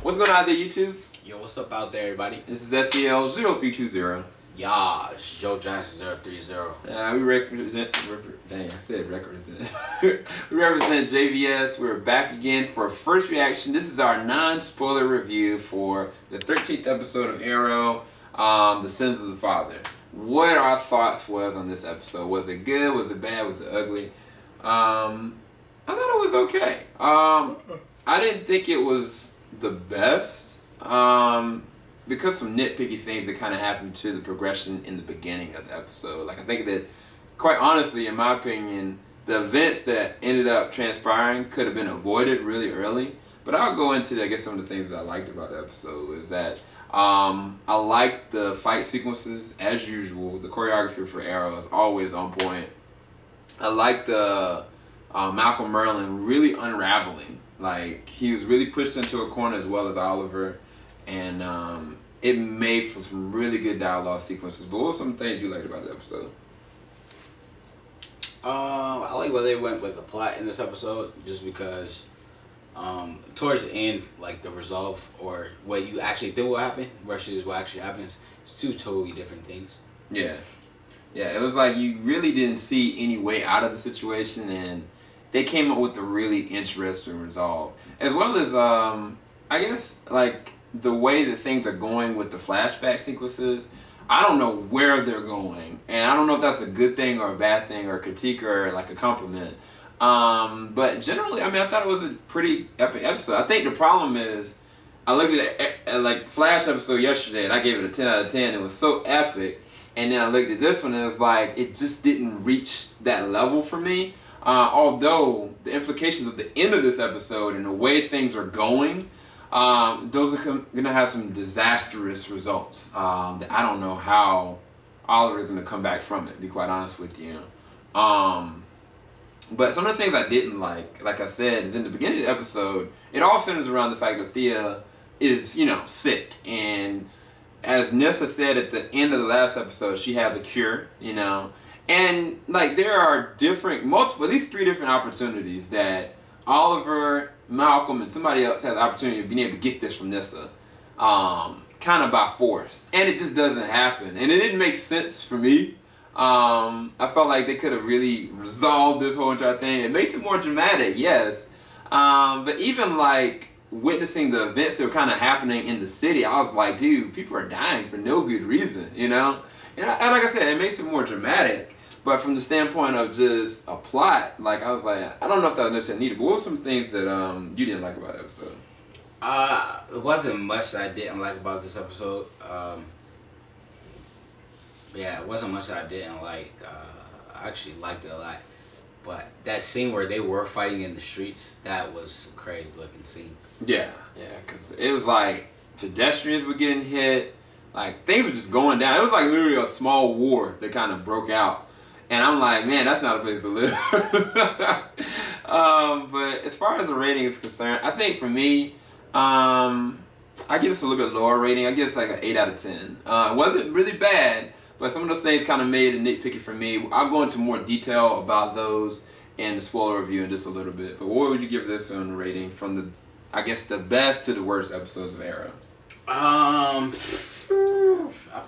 What's going on there, YouTube? Yo, what's up out there, everybody? This is SEL0320. Yeah, it's Joe Johnson 030. We represent. Dang, I said represent. We represent JVS. We're back again for a first reaction. This is our non-spoiler review for the 13th episode of Arrow, The Sins of the Father. What our thoughts was on this episode? Was it good? Was it bad? Was it ugly? I thought it was okay. I didn't think it was the best. Because some nitpicky things that kind of happened to the progression in the beginning of the episode. Like, I think that, quite honestly, in my opinion, the events that ended up transpiring could have been avoided really early. But I'll go into, I guess, some of the things that I liked about the episode is that I liked the fight sequences as usual. The choreography for Arrow is always on point. I liked the Malcolm Merlin really unraveling. Like, he was really pushed into a corner as well as Oliver. And it made for some really good dialogue sequences. But what were some things you liked about the episode? I like where they went with the plot in this episode, just because towards the end, like the resolve or what you actually think will happen versus what actually happens, it's two totally different things. Yeah, it was like you really didn't see any way out of the situation, and they came up with a really interesting resolve, as well as I guess like the way that things are going with the flashback sequences. I don't know where they're going, and I don't know if that's a good thing or a bad thing or a critique or like a compliment. But generally, I mean, I thought it was a pretty epic episode. I think the problem is I looked at like Flash episode yesterday and I gave it a 10 out of 10. It was so epic, and then I looked at this one and it's like it just didn't reach that level for me. Although the implications of the end of this episode and the way things are going, those are going to have some disastrous results that I don't know how Oliver is going to come back from it, to be quite honest with you. But some of the things I didn't like I said, is in the beginning of the episode, it all centers around the fact that Thea is, sick. And as Nyssa said at the end of the last episode, she has a cure, And, like, there are at least 3 different opportunities that Oliver, Malcolm, and somebody else has the opportunity of being able to get this from Nyssa, kind of by force, and it just doesn't happen, and it didn't make sense for me. I felt like they could have really resolved this whole entire thing. It makes it more dramatic, yes, but even like witnessing the events that were kind of happening in the city, I was like, dude, people are dying for no good reason, And like I said, it makes it more dramatic. But from the standpoint of just a plot, like I was like, I don't know if that was necessarily needed. But what were some things that you didn't like about the episode? It wasn't much that I didn't like about this episode. Yeah, it wasn't much that I didn't like. I actually liked it a lot. But that scene where they were fighting in the streets, that was a crazy looking scene. Yeah, because it was like pedestrians were getting hit. Like, things were just going down. It was like literally a small war that kind of broke out. And I'm like, man, that's not a place to live. But as far as the rating is concerned, I think for me, I give this a little bit lower rating. I give this like an 8 out of 10. It wasn't really bad, but some of those things kind of made it nitpicky for me. I'll go into more detail about those in the spoiler review in just a little bit. But what would you give this on rating from the best to the worst episodes of Arrow? I'll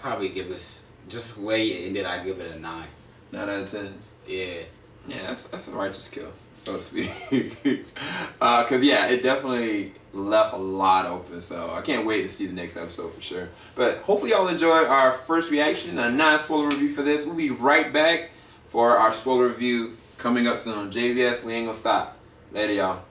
probably give this, just the way it ended, I'd give it a 9. 9 out of 10? Yeah. Yeah, that's a righteous kill, so to speak. Because, yeah, it definitely left a lot open, so I can't wait to see the next episode for sure. But hopefully y'all enjoyed our first reaction and a non-spoiler review for this. We'll be right back for our spoiler review coming up soon. JVS, we ain't gonna stop. Later, y'all.